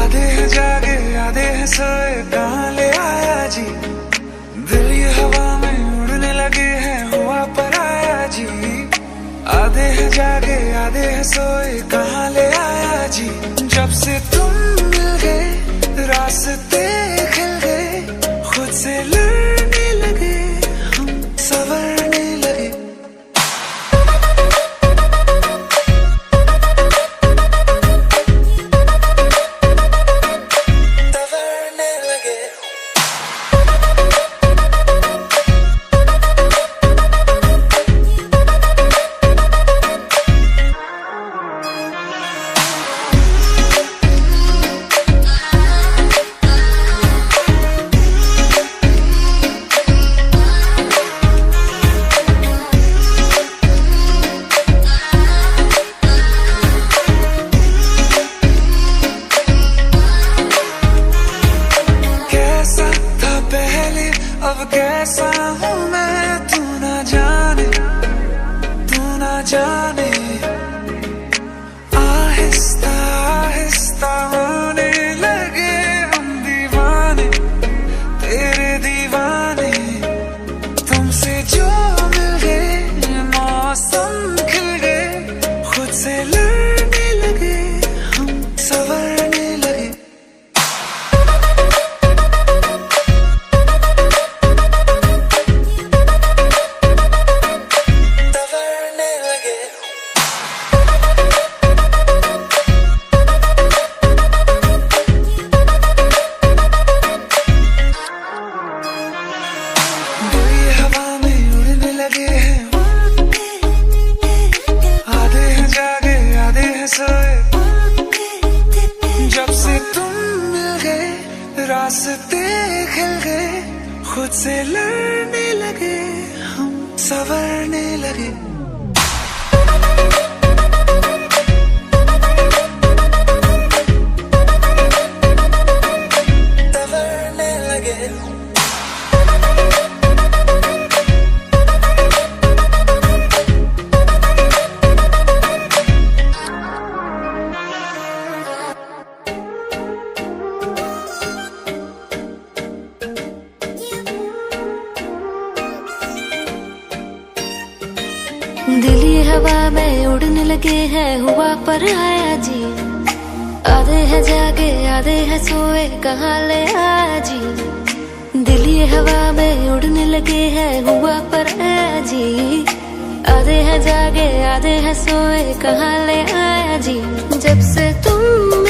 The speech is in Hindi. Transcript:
आधे हैं जागे आधे हैं सोए कहाँ ले आया जी। दिल ये हवा में उड़ने लगे हैं हुआ पर आया जी। आधे हैं जागे आधे हैं सोए कहाँ ले आया जी। जब से तुम मिल गए रास्ते खिल गए, खुद से लड़ने लगे हम संवरने लगे। अब कैसा हूँ मैं तू ना जाने, तू ना जाने। आहिस्ता आहिस्ता होने लगे हम दीवाने, तेरे दीवाने। तुमसे जो मिल गए मौसम खिल गए, खुद से लड़ने लगे हम संवरने लगे। जब से तुम मिल गए रास्ते खिल गए, खुद से लड़ने लगे हम संवरने लगे। संवरने लगे। दिल ये हवा में उड़ने लगे हैं हुआ पर आया जी। आधे हैं जागे आधे हैं सोए कहाँ ले आया जी। दिल ये हवा में उड़ने लगे हैं हुआ पर आया जी। आधे हैं जागे आधे हैं सोए कहाँ ले आया जी। जब से तुम